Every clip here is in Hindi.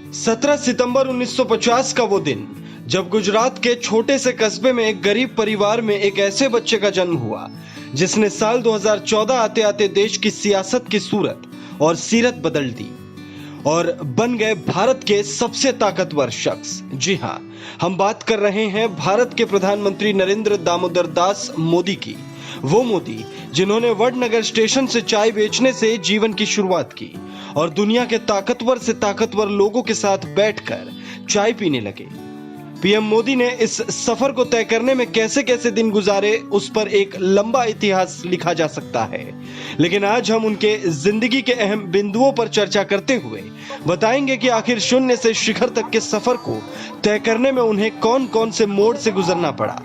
17 सितंबर 1950 का वो दिन जब गुजरात के छोटे से कस्बे में एक गरीब परिवार में एक ऐसे बच्चे का जन्म हुआ जिसने साल 2014 आते आते देश की सियासत की सूरत और सीरत बदल दी और बन गए भारत के सबसे ताकतवर शख्स। जी हां, हम बात कर रहे हैं भारत के प्रधानमंत्री नरेंद्र दामोदर दास मोदी की। वो मोदी जिन्होंने वडनगर स्टेशन से चाय बेचने से जीवन की शुरुआत की और दुनिया के ताकतवर से ताकतवर लोगों के साथ बैठकर चाय पीने लगे। पीएम मोदी ने इस सफर को तय करने में कैसे कैसे दिन गुजारे, उस पर एक लंबा इतिहास लिखा जा सकता है, लेकिन आज हम उनके जिंदगी के अहम बिंदुओं पर चर्चा करते हुए बताएंगे कि आखिर शून्य से शिखर तक के सफर को तय करने में उन्हें कौन कौन से मोड़ से गुजरना पड़ा।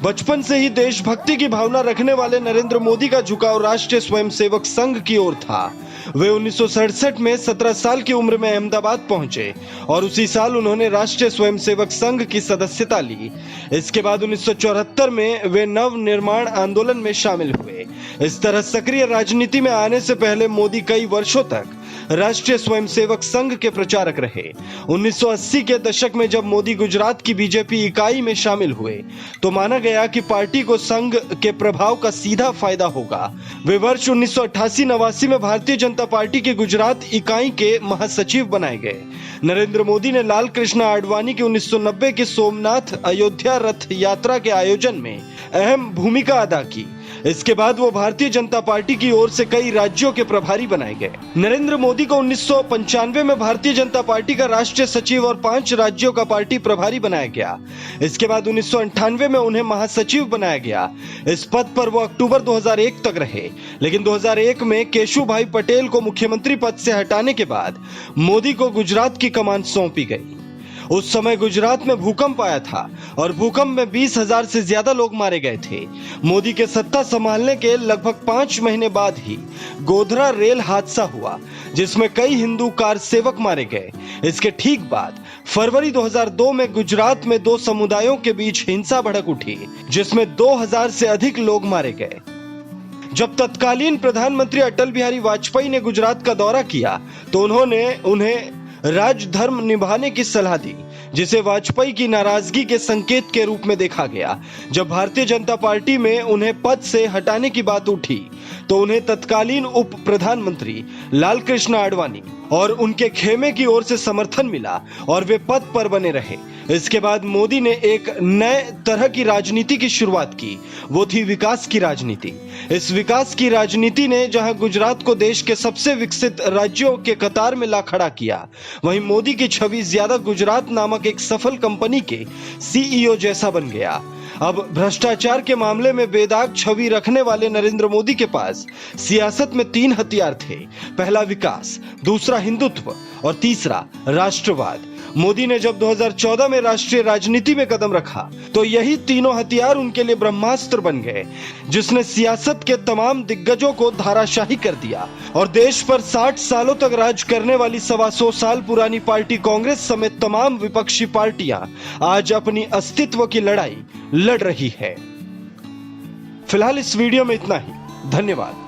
बचपन से ही देशभक्ति की भावना रखने वाले नरेंद्र मोदी का झुकाव राष्ट्रीय स्वयंसेवक संघ की ओर था। वे 1967 में 17 साल की उम्र में अहमदाबाद पहुंचे और उसी साल उन्होंने राष्ट्रीय स्वयंसेवक संघ की सदस्यता ली। इसके बाद 1974 में वे नव निर्माण आंदोलन में शामिल हुए। इस तरह सक्रिय राजनीति में आने से पहले मोदी कई वर्षों तक राष्ट्रीय स्वयंसेवक संघ के प्रचारक रहे। 1980 के दशक में जब मोदी गुजरात की बीजेपी इकाई में शामिल हुए तो माना गया कि पार्टी को संघ के प्रभाव का सीधा फायदा होगा। वे वर्ष 1988-89 में भारतीय जनता पार्टी की गुजरात इकाई के महासचिव बनाए गए। नरेंद्र मोदी ने लाल कृष्ण आडवाणी की 1990 के सोमनाथ अयोध्या रथ यात्रा के आयोजन में अहम भूमिका अदा की। इसके बाद वो भारतीय जनता पार्टी की ओर से कई राज्यों के प्रभारी बनाए गए। नरेंद्र मोदी को 1995 में भारतीय जनता पार्टी का राष्ट्रीय सचिव और 5 राज्यों का पार्टी प्रभारी बनाया गया। इसके बाद 1998 में उन्हें महासचिव बनाया गया। इस पद पर वो अक्टूबर 2001 तक रहे, लेकिन 2001 में केशुभाई पटेल को मुख्यमंत्री पद से हटाने के बाद मोदी को गुजरात की कमान सौंपी गई। उस समय गुजरात में भूकंप आया था और भूकंप में 20,000 से ज्यादा लोग मारे गए थे। मोदी के सत्ता संभालने के लगभग 5 महीने बाद ही गोधरा रेल हादसा हुआ जिसमें कई हिंदू कार सेवक मारे गए। इसके ठीक बाद फरवरी 2002 में गुजरात में 2 समुदायों के बीच हिंसा भड़क उठी जिसमें 2,000 से अधिक लोग मारे गए। जब तत्कालीन प्रधानमंत्री अटल बिहारी वाजपेयी ने गुजरात का दौरा किया तो उन्होंने उन्हें राजधर्म निभाने की सलाह दी, जिसे वाजपेयी की नाराजगी के संकेत के रूप में देखा गया। जब भारतीय जनता पार्टी में उन्हें पद से हटाने की बात उठी तो उन्हें तत्कालीन उप प्रधानमंत्री लाल कृष्ण आडवाणी और उनके खेमे की ओर से समर्थन मिला और वे पद पर बने रहे। इसके बाद मोदी ने एक नए तरह की राजनीति की शुरुआत की, वो थी विकास की राजनीति। इस विकास की राजनीति ने जहां गुजरात को देश के सबसे विकसित राज्यों के कतार में ला खड़ा किया, वहीं मोदी की छवि ज्यादा गुजरात नामक एक सफल कंपनी के सीईओ जैसा बन गया। अब भ्रष्टाचार के मामले में बेदाग छवि रखने वाले नरेंद्र मोदी के पास सियासत में 3 हथियार थे। पहला विकास, दूसरा हिंदुत्व और तीसरा राष्ट्रवाद। मोदी ने जब 2014 में राष्ट्रीय राजनीति में कदम रखा तो यही तीनों हथियार उनके लिए ब्रह्मास्त्र बन गए, जिसने सियासत के तमाम दिग्गजों को धाराशाही कर दिया और देश पर 60 सालों तक राज करने वाली 125 साल पुरानी पार्टी कांग्रेस समेत तमाम विपक्षी पार्टियां आज अपनी अस्तित्व की लड़ाई लड़ रही है। फिलहाल इस वीडियो में इतना ही। धन्यवाद।